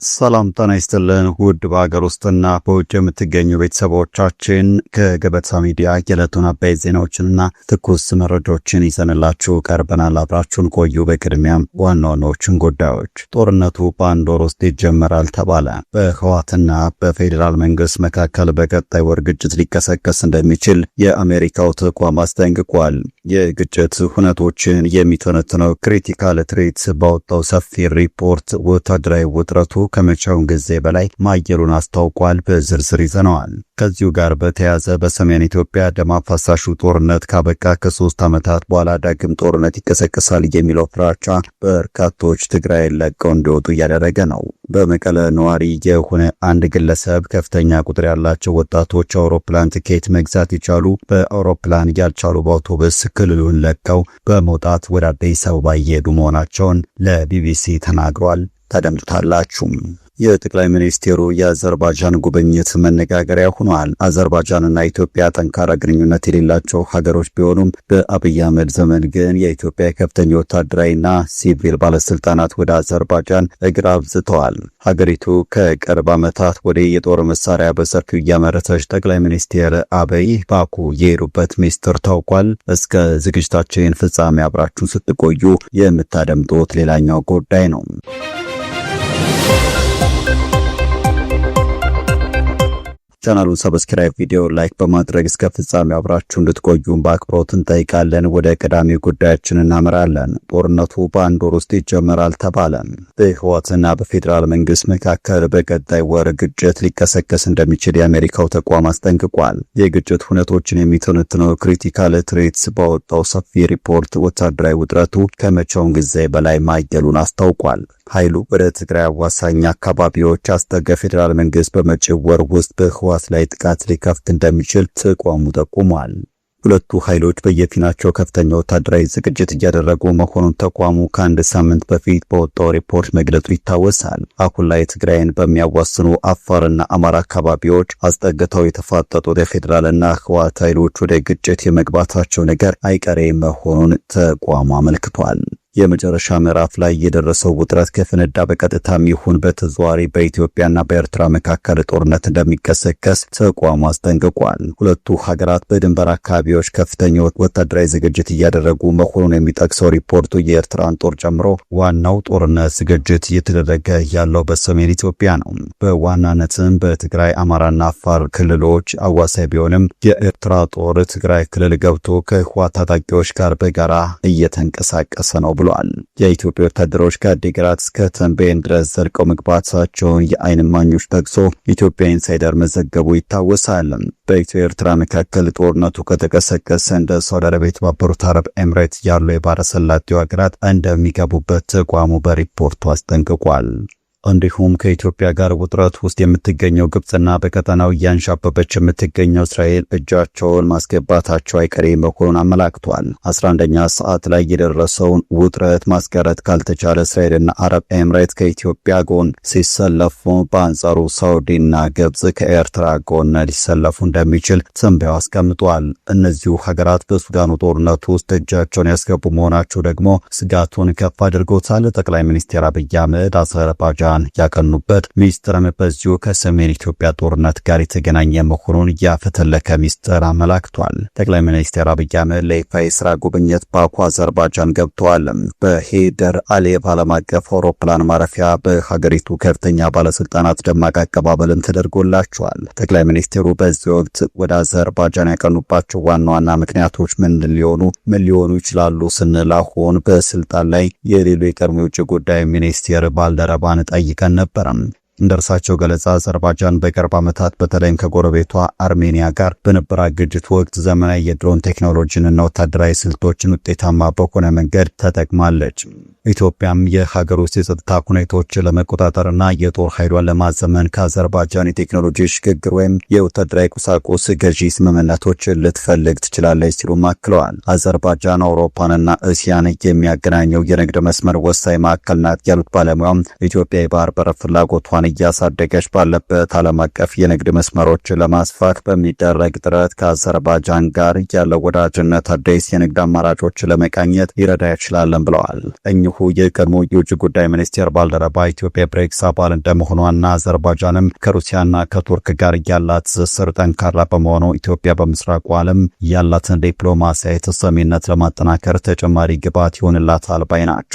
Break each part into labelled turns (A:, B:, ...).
A: ሰላም ጤና ይስጥልን ውድ በሀገር ውስጥና በውጭ የምትገኙ ቤተሰቦቻችን ከገበታ ሚዲያ የዕለቱን አበይት ዜናዎችንና ትኩስ መረጃዎችን ይዘንላችሁ ቀርበናል። አብራችሁን ቆዩ። በቅድሚያም ዋና ዋናዎችን ጉዳዮች። ጦርነቱ በአንድ ወር ውስጥ ይጀመራል ተባለ። በህወሓትና በፌዴራል መንግስት መካከል በቀጣይ ወር ግጭት ሊቀሰቀስ እንደሚችል የአሜሪካው ተቋም አስጠንቅቋል። የግጭት ሁነቶችን የሚተነትነው ክሪቲካል ትሬትስ ባወጣው ሰፊ ሪፖርት ወታደራዊ ውጥረቱ ከመቼውም ጊዜ በላይ ማየሉን አስታውቋል። በዝርዝር ይዘነዋል። ከዚሁ ጋር በተያያዘ በሰሜን ኢትዮጵያ ደም አፋሳሹ ጦርነት ካበቃ ከ3 ዓመታት በኋላ ዳግም ጦርነት ይቀሰቀሳል የሚለው ፍራቻ በርካቶች ትግራይን ለቀው እንዲወጡ እያደረገ ነው። በመቀለ ነዋሪ የሆነ አንድ ግለሰብ ከፍተኛ ቁጥር ያላቸው ወጣቶች አውሮፕላን ትኬት መግዛት ይቻሉ፣ በአውሮፕላን ያልቻሉ በአውቶቡስ ክልሉን ለቀው በመውጣት ወደ አዲስ አበባ እየሄዱ መሆናቸውን ለቢቢሲ ተናግሯል። ታደምጡታላችሁ። የጠቅላይ ሚኒስትሩ የአዘርባጃን ጉብኝት መነጋገሪያ ሆኗል። አዘርባጃንና ኢትዮጵያ ጠንካራ ግንኙነት የሌላቸው ሀገሮች ቢሆኑም በአብይ አህመድ ዘመን ግን የኢትዮጵያ ከፍተኛ ወታደራዊና ሲቪል ባለስልጣናት ወደ አዘርባጃን እግር አብዝተዋል። ሀገሪቱ ከቅርብ ዓመታት ወዲህ የጦር መሳሪያ በሰፊው እያመረተች ጠቅላይ ሚኒስትር አብይ ባኩ የሄዱበት ሚስጥር ታውቋል። እስከ ዝግጅታችን ፍጻሜ አብራችሁን ስትቆዩ የምታደምጡት ሌላኛው ጉዳይ ነው። ቻናሉን ሰብስክራይብ፣ ቪዲዮ ላይክ በማድረግ እስከ ፍጻሜ አብራችሁ እንድትቆዩን በአክብሮት እንጠይቃለን። ወደ ቀዳሚ ጉዳያችን እናመራለን። ጦርነቱ በአንድ ወር ውስጥ ይጀመራል ተባለ። በህወሓትና በፌዴራል መንግስት መካከል በቀጣይ ወር ግጭት ሊቀሰቀስ እንደሚችል የአሜሪካው ተቋም አስጠንቅቋል። የግጭት ሁነቶችን የሚተነትነው ክሪቲካል ትሬትስ ባወጣው ሰፊ ሪፖርት ወታደራዊ ውጥረቱ ከመቼውም ጊዜ በላይ ማየሉን አስታውቋል። ኃይሉ ወደ ትግራይ አዋሳኝ አካባቢዎች አስጠጋ። ፌዴራል መንግስት በመጪው ወር ውስጥ በህወሓት ላይ ጥቃት ሊከፍት እንደሚችል ተቋሙ ጠቁሟል። ሁለቱ ኃይሎች በየፊናቸው ከፍተኛ ወታደራዊ ዝግጅት እያደረጉ መሆኑን ተቋሙ ከአንድ ሳምንት በፊት በወጣው ሪፖርት መግለጹ ይታወሳል። አሁን ላይ ትግራይን በሚያዋስኑ አፋርና አማራ አካባቢዎች አስጠግተው የተፋጠጡት የፌዴራልና ህወሓት ኃይሎች ወደ ግጭት የመግባታቸው ነገር አይቀሬ መሆኑን ተቋሙ አመልክቷል። የመጨረሻ ምዕራፍ ላይ የደረሰው ውጥረት ከፈነዳ በቀጥታም ይሁን በተዘዋዋሪ በኢትዮጵያና በኤርትራ መካከል ጦርነት እንደሚቀሰቀስ ተቋሙ አስጠንቅቋል። ሁለቱ ሀገራት በድንበር አካባቢዎች ከፍተኛ ወታደራዊ ዝግጅት እያደረጉ መሆኑን የሚጠቅሰው ሪፖርቱ የኤርትራን ጦር ጨምሮ ዋናው ጦርነት ዝግጅት እየተደረገ ያለው በሰሜን ኢትዮጵያ ነው። በዋናነትም በትግራይ አማራና አፋር ክልሎች አዋሳኝ ቢሆንም የኤርትራ ጦር ትግራይ ክልል ገብቶ ከህወሓት ታጣቂዎች ጋር በጋራ እየተንቀሳቀሰ ነው ብሏል። የኢትዮጵያ ወታደሮች ከአዲግራት እስከ ተንቤን ድረስ ዘልቀው መግባታቸውን የዓይን እማኞች ጠቅሶ ኢትዮጵያ ኢንሳይደር መዘገቡ ይታወሳል። በኢትዮ ኤርትራ መካከል ጦርነቱ ከተቀሰቀሰ እንደ ሳውዲ አረቢያ፣ የተባበሩት አረብ ኤምሬት ያሉ የባሕረ ሰላጤው ሀገራት እንደሚገቡበት ተቋሙ በሪፖርቱ አስጠንቅቋል። እንዲሁም ከኢትዮጵያ ጋር ውጥረት ውስጥ የምትገኘው ግብጽና በቀጠናው እያንሻበበች የምትገኘው እስራኤል እጃቸውን ማስገባታቸው አይቀሬ መሆኑን አመላክቷል። 11ኛ ሰዓት ላይ የደረሰውን ውጥረት ማስቀረት ካልተቻለ እስራኤልና አረብ ኤምሬት ከኢትዮጵያ ጎን ሲሰለፉ፣ በአንጻሩ ሳውዲና ግብጽ ከኤርትራ ጎን ሊሰለፉ እንደሚችል ትንበያው አስቀምጧል። እነዚሁ ሀገራት በሱዳኑ ጦርነት ውስጥ እጃቸውን ያስገቡ መሆናቸው ደግሞ ስጋቱን ከፍ አድርጎታል። ጠቅላይ ሚኒስትር አብይ አህመድ አዘርባጃን ያቀኑበት ሚስጥርም በዚሁ ከሰሜን ኢትዮጵያ ጦርነት ጋር የተገናኘ መሆኑን ያፈተለከ ሚስጥር አመላክቷል። ጠቅላይ ሚኒስትር አብይ አህመድ ለይፋ የሥራ ጉብኝት ባኩ አዘርባጃን ገብተዋል። በሄደር አሊየቭ ዓለም አቀፍ አውሮፕላን ማረፊያ በሀገሪቱ ከፍተኛ ባለስልጣናት ደማቅ አቀባበልም ተደርጎላቸዋል። ጠቅላይ ሚኒስትሩ በዚህ ወቅት ወደ አዘርባጃን ያቀኑባቸው ዋና ዋና ምክንያቶች ምን ሊሆኑ ይችላሉ ስንል አሁን በስልጣን ላይ የሌሉ የቀድሞ የውጭ ጉዳይ ሚኒስቴር ባልደረባን ጠይቀን ነበር። እንደርሳቸው ገለጻ አዘርባጃን በቅርብ ዓመታት በተለይም ከጎረቤቷ አርሜኒያ ጋር በነበራት ግጭት ወቅት ዘመናዊ የድሮን ቴክኖሎጂንና ወታደራዊ ስልቶችን ውጤታማ በሆነ መንገድ ተጠቅማለች። ኢትዮጵያም የሀገር ውስጥ የጸጥታ ሁኔታዎችን ለመቆጣጠርና የጦር ኃይሏን ለማዘመን ከአዘርባጃን የቴክኖሎጂ ሽግግር ወይም የወታደራዊ ቁሳቁስ ገዢ ስምምነቶችን ልትፈልግ ትችላለች ሲሉ አክለዋል። አዘርባጃን አውሮፓንና እስያን የሚያገናኘው የንግድ መስመር ወሳኝ ማዕከል ናት ያሉት ባለሙያም ኢትዮጵያ የባህር በር ፍላጎቷን ምርቷን እያሳደገች ባለበት ዓለም አቀፍ የንግድ መስመሮችን ለማስፋት በሚደረግ ጥረት ከአዘርባይጃን ጋር ያለው ወዳጅነት አዲስ የንግድ አማራጮችን ለመቃኘት ሊረዳ ይችላልን ብለዋል። እኚሁ የቀድሞ የውጭ ጉዳይ ሚኒስቴር ባልደረባ ኢትዮጵያ ብሪክስ አባል እንደመሆኗና አዘርባይጃንም ከሩሲያና ከቱርክ ጋር ያላት ትስስር ጠንካራ በመሆኑ ኢትዮጵያ በምስራቁ ዓለም ያላትን ዲፕሎማሲያዊ ተሰሚነት ለማጠናከር ተጨማሪ ግብዓት ይሆንላታል ባይ ናቸው።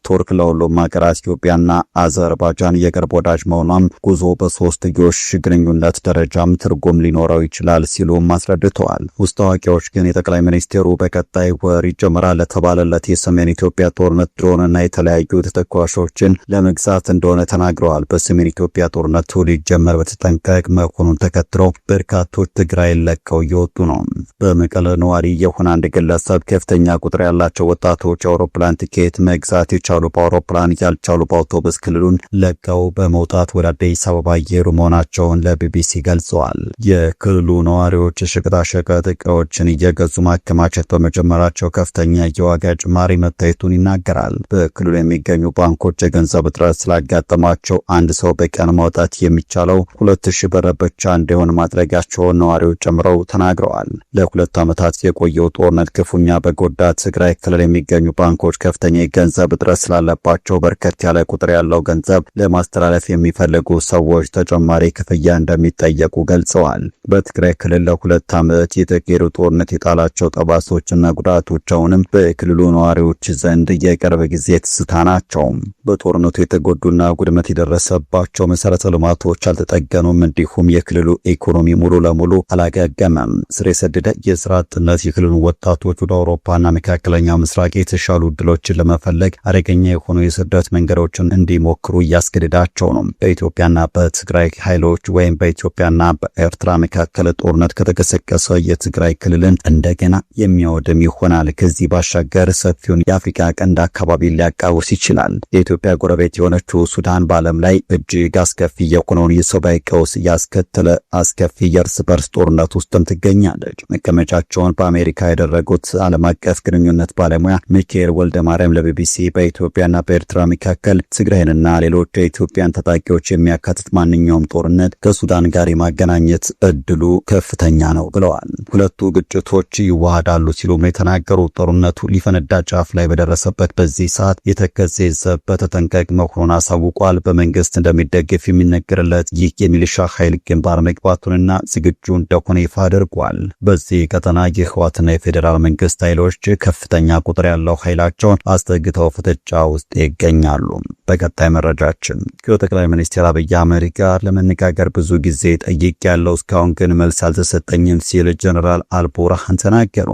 A: ቱርክ ለሁሉም ሀገራት ኢትዮጵያና አዘርባይጃን የቅርብ ወዳጅ መሆኗም ጉዞ በሶስትዮሽ ግንኙነት ደረጃም ትርጉም ሊኖረው ይችላል ሲሉም አስረድተዋል። ውስጥ አዋቂዎች ግን የጠቅላይ ሚኒስቴሩ በቀጣይ ወር ይጀምራል ለተባለለት የሰሜን ኢትዮጵያ ጦርነት ድሮንና የተለያዩ ተተኳሾችን ለመግዛት እንደሆነ ተናግረዋል። በሰሜን ኢትዮጵያ ጦርነቱ ሊጀመር በተጠንቀቅ መሆኑን ተከትሎ በርካቶች ትግራይ ለቀው እየወጡ ነው። በመቀለ ነዋሪ የሆነ አንድ ግለሰብ ከፍተኛ ቁጥር ያላቸው ወጣቶች የአውሮፕላን ቲኬት መግዛት የቻሉ በአውሮፕላን ያልቻሉ በአውቶቡስ ክልሉን ለቀው በመውጣት ወደ አዲስ አበባ እየሄዱ መሆናቸውን ለቢቢሲ ገልጸዋል። የክልሉ ነዋሪዎች የሸቀጣሸቀጥ እቃዎችን እየገዙ ማከማቸት በመጀመራቸው ከፍተኛ የዋጋ ጭማሪ መታየቱን ይናገራል። በክልሉ የሚገኙ ባንኮች የገንዘብ እጥረት ስላጋጠማቸው አንድ ሰው በቀን ማውጣት የሚቻለው 2000 ብር ብቻ እንዲሆን ማድረጋቸውን ነዋሪዎች ጨምረው ተናግረዋል። ለሁለት ዓመታት የቆየው ጦርነት ክፉኛ በጎዳት ትግራይ ክልል የሚገኙ ባንኮች ከፍተኛ የገንዘብ እጥረት ስላለባቸው በርከት ያለ ቁጥር ያለው ገንዘብ ለማስተላለፍ የሚፈልጉ ሰዎች ተጨማሪ ክፍያ እንደሚጠየቁ ገልጸዋል። በትግራይ ክልል ለሁለት ዓመት የተካሄዱ ጦርነት የጣላቸው ጠባሶችና ጉዳቶቻውንም በክልሉ ነዋሪዎች ዘንድ የቅርብ ጊዜ ትዝታ ናቸው። በጦርነቱ የተጎዱና ጉድመት የደረሰባቸው መሰረተ ልማቶች አልተጠገኑም። እንዲሁም የክልሉ ኢኮኖሚ ሙሉ ለሙሉ አላገገመም። ስር የሰደደ የስራ አጥነት የክልሉ ወጣቶች ወደ አውሮፓና መካከለኛ ምስራቅ የተሻሉ እድሎችን ለመፈለግ አደገኛ የሆኑ የስደት መንገዶችን እንዲሞክሩ እያስገደዳቸው ነው። በኢትዮጵያና በትግራይ ኃይሎች ወይም በኢትዮጵያና በኤርትራ መካከል ጦርነት ከተቀሰቀሰ የትግራይ ክልልን እንደገና የሚያወድም ይሆናል። ከዚህ ባሻገር ሰፊውን የአፍሪካ ቀንድ አካባቢ ሊያቃውስ ይችላል። የኢትዮጵያ ጎረቤት የሆነችው ሱዳን በዓለም ላይ እጅግ አስከፊ የሆነውን የሰብአዊ ቀውስ ያስከተለ አስከፊ የእርስ በርስ ጦርነት ውስጥም ትገኛለች። መቀመጫቸውን በአሜሪካ ያደረጉት ዓለም አቀፍ ግንኙነት ባለሙያ ሚካኤል ወልደ ማርያም ለቢቢሲ በኢትዮጵያና በኤርትራ መካከል ትግራይንና ሌሎች የኢትዮጵያን ታጣቂዎች የሚያካትት ማንኛውም ጦርነት ከሱዳን ጋር የማገናኘት እድሉ ከፍተኛ ነው ብለዋል። ሁለቱ ግጭቶች ይዋሃዳሉ ሲሉም የተናገሩ ጦርነቱ ሊፈነዳ ጫፍ ላይ በደረሰበት በዚህ ሰዓት የተከዜ ዘብ በተጠንቀቅ መሆኑን አሳውቋል። በመንግስት እንደሚደገፍ የሚነገርለት ይህ የሚሊሻ ኃይል ግንባር መግባቱንና ዝግጁ እንደሆነ ይፋ አድርጓል። በዚህ ቀጠና የህወሓትና የፌዴራል መንግስት ኃይሎች ከፍተኛ ቁጥር ያለው ኃይላቸውን አስጠግተው ፍጥጫ ውስጥ ይገኛሉ። በቀጣይ መረጃችን ከጠቅላይ ሚኒስትር አብይ አህመድ ጋር ለመነጋገር ብዙ ጊዜ ጠይቄያለሁ፣ እስካሁን ግን መልስ አልተሰጠኝም ሲል ጀነራል አልቡርሃን ተናገሩ።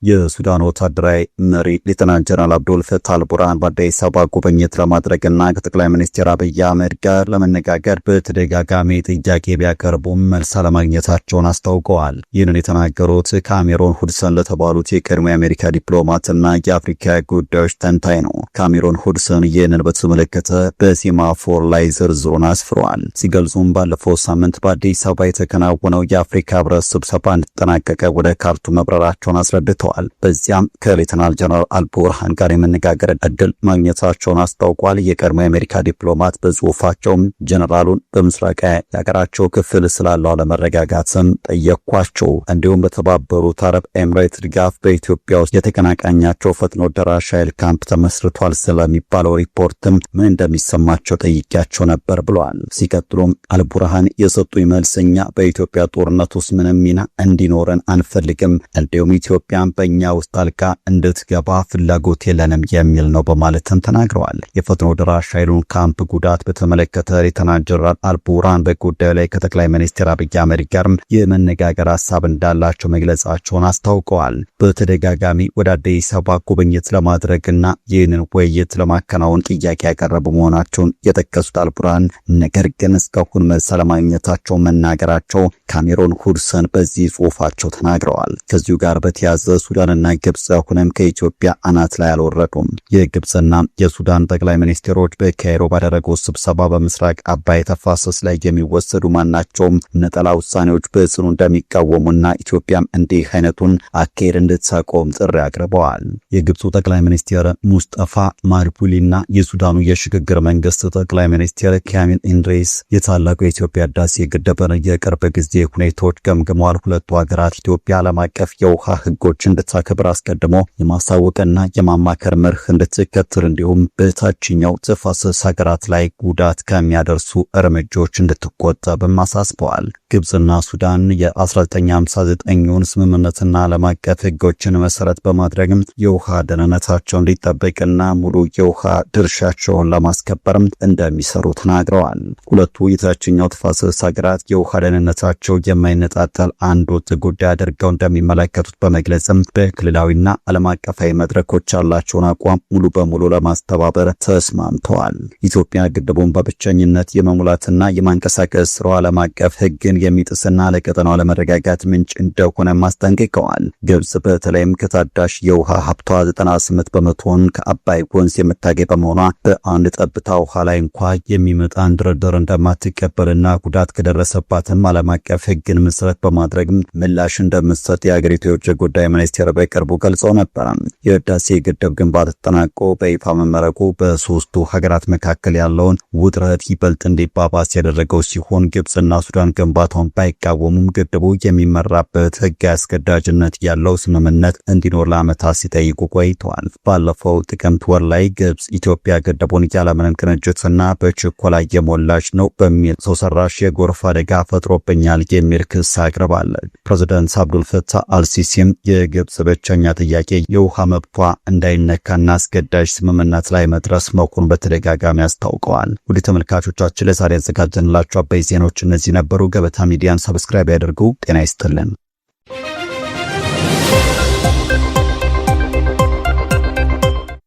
A: የሱዳን ወታደራዊ መሪ ሌተናንት ጀነራል አብዱል ፈታህ አልቡርሃን በአዲስ አበባ ጉብኝት ለማድረግና ከጠቅላይ ሚኒስትር አብይ አህመድ ጋር ለመነጋገር በተደጋጋሚ ጥያቄ ቢያቀርቡም መልስ አለማግኘታቸውን አስታውቀዋል። ይህንን የተናገሩት ካሜሮን ሁድሰን ለተባሉት የቀድሞ የአሜሪካ ዲፕሎማትና የአፍሪካ ጉዳዮች ተንታኝ ነው። ካሜሮን ሁድሰን ይህንን በተመለከተ በሴማፎር ላይ ዝርዝሩን አስፍሯል። ሲገልጹም ባለፈው ሳምንት በአዲስ አበባ የተከናወነው የአፍሪካ ህብረት ስብሰባ እንደተጠናቀቀ ወደ ካርቱም መብረራቸውን አስረድተዋል። በዚያም ከሌተናል ጀነራል አልቡርሃን ጋር የመነጋገር እድል ማግኘታቸውን አስታውቋል። የቀድሞ የአሜሪካ ዲፕሎማት በጽሁፋቸውም ጀነራሉን በምስራቃዊ የሀገራቸው ክፍል ስላለው አለመረጋጋትም ጠየኳቸው። እንዲሁም በተባበሩት አረብ ኤምሬት ድጋፍ በኢትዮጵያ ውስጥ የተቀናቃኛቸው ፈጥኖ ደራሽ ኃይል ካምፕ ተመስርቷል ስለሚባለው ሪፖርትም ምን እንደሚሰማቸው ጠይቄያቸው ነበር ብለዋል። ሲቀጥሉም አልቡርሃን የሰጡኝ መልስ እኛ በኢትዮጵያ ጦርነት ውስጥ ምንም ሚና እንዲኖረን አንፈልግም፣ እንዲሁም ኢትዮጵያን በእኛ ውስጥ ጣልቃ እንድትገባ ፍላጎት የለንም የሚል ነው በማለትም ተናግረዋል። የፈጥኖ ደራሽ ኃይሉን ካምፕ ጉዳት በተመለከተ ሌተናንት ጀነራል አልቡርሃን በጉዳዩ ላይ ከጠቅላይ ሚኒስትር አብይ አህመድ ጋርም የመነጋገር ሀሳብ እንዳላቸው መግለጻቸውን አስታውቀዋል። በተደጋጋሚ ወደ አዲስ አበባ ጉብኝት ለማድረግና ይህንን ውይይት ለማከናወን ጥያቄ ያቀረቡ መሆናቸውን የጠቀሱት አልቡርሃን ነገር ግን እስካሁን መልስ አለማግኘታቸው መናገራቸው ካሜሮን ሁድሰን በዚህ ጽሁፋቸው ተናግረዋል። ከዚሁ ጋር በተያያዘ ሱዳንና ግብጽ አሁንም ከኢትዮጵያ አናት ላይ አልወረዱም። የግብጽና የሱዳን ጠቅላይ ሚኒስትሮች በካይሮ ባደረጉት ስብሰባ በምስራቅ አባይ ተፋሰስ ላይ የሚወሰዱ ማናቸውም ነጠላ ውሳኔዎች በጽኑ እንደሚቃወሙና ኢትዮጵያም እንዲህ አይነቱን አካሄድ እንድትሳቆም ጥሪ አቅርበዋል። የግብፁ ጠቅላይ ሚኒስትር ሙስጠፋ ማድቡሊና የሱዳኑ የሽግግር መንግስት ጠቅላይ ሚኒስትር ካሚል ኢንድሪስ የታላቁ የኢትዮጵያ ህዳሴ ግድብን የቅርብ ጊዜ ሁኔታዎች ገምግመዋል። ሁለቱ ሀገራት ኢትዮጵያ ዓለም አቀፍ የውሃ ህጎች እንድታከብር አስቀድሞ የማሳወቅና የማማከር መርህ እንድትከተል እንዲሁም በታችኛው ተፋሰስ ሀገራት ላይ ጉዳት ከሚያደርሱ እርምጃዎች እንድትቆጠብም አሳስበዋል። ግብጽና ሱዳን የ1959ን ስምምነትና ዓለም አቀፍ ህጎችን መሰረት በማድረግም የውሃ ደህንነታቸው እንዲጠበቅና ሙሉ የውሃ ድርሻቸውን ለማስከበርም እንደሚሰሩ ተናግረዋል። ሁለቱ የታችኛው ተፋሰስ ሀገራት የውሃ ደህንነታቸው የማይነጣጠል አንድ ወጥ ጉዳይ አድርገው እንደሚመለከቱት በመግለጽም በክልላዊና ዓለም አቀፋዊ መድረኮች ያላቸውን አቋም ሙሉ በሙሉ ለማስተባበር ተስማምተዋል። ኢትዮጵያ ግድቡን በብቸኝነት የመሙላትና የማንቀሳቀስ ስራው ዓለም አቀፍ ህግን የሚጥስና ለቀጠናው ለመረጋጋት ምንጭ እንደሆነ ማስጠንቀቀዋል። ግብጽ በተለይም ከታዳሽ የውሃ ሀብቷ 98 በመቶን ከአባይ ወንዝ የምታገኝ በመሆኗ በአንድ ጠብታ ውሃ ላይ እንኳ የሚመጣን ድርድር እንደማትቀበልና ጉዳት ከደረሰባትም ዓለም አቀፍ ህግን መሰረት በማድረግም ምላሽ እንደምትሰጥ የአገሪቱ የውጭ ጉዳይ ሚኒስቴር በቅርቡ ገልጸው ነበር። የህዳሴ ግድብ ግንባታ ተጠናቆ በይፋ መመረቁ በሶስቱ ሀገራት መካከል ያለውን ውጥረት ይበልጥ እንዲባባስ ያደረገው ሲሆን ግብጽና ሱዳን ግንባታውን ባይቃወሙም ግድቡ የሚመራበት ህግ አስገዳጅነት ያለው ስምምነት እንዲኖር ለዓመታት ሲጠይቁ ቆይተዋል። ባለፈው ጥቅምት ወር ላይ ግብጽ ኢትዮጵያ ግድቡን ያለምንም ቅንጅትና በችኮላ የሞላች ነው በሚል ሰው ሰራሽ የጎርፍ አደጋ ፈጥሮብኛል የሚል ክስ አቅርባለች። ፕሬዝዳንት አብዱል ፈታህ አልሲሲም የግብጽ ብቸኛ ጥያቄ የውሃ መብቷ እንዳይነካና አስገዳጅ ስምምነት ላይ መድረስ መሆኑን በተደጋጋሚ አስታውቀዋል። ወደ ተመልካቾቻችን ለዛሬ ያዘጋጀንላችሁ አበይት ዜናዎች እነዚህ ነበሩ። ገበታ ሚዲያን ሰብስክራይብ ያድርጉ። ጤና ይስጥልን።